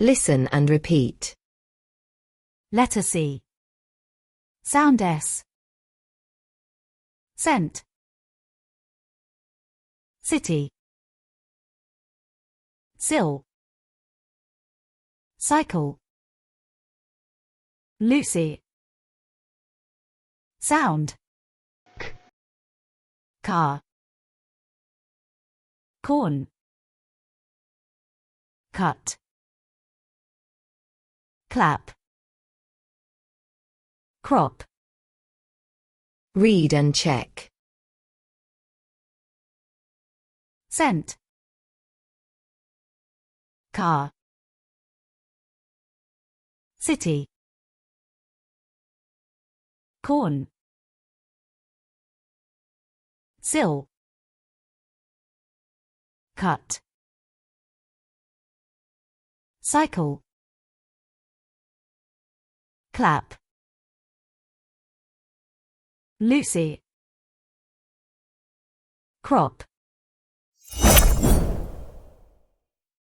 Listen and repeat. Letter C. Sound S. Scent. City. Sill. Cycle. Lucy. Sound. Car. Corn. Cut. Clap. Crop. Read and check. Scent. Car. City. Corn. Sill. Cut. Cycle. Clap. Lucy. Crop.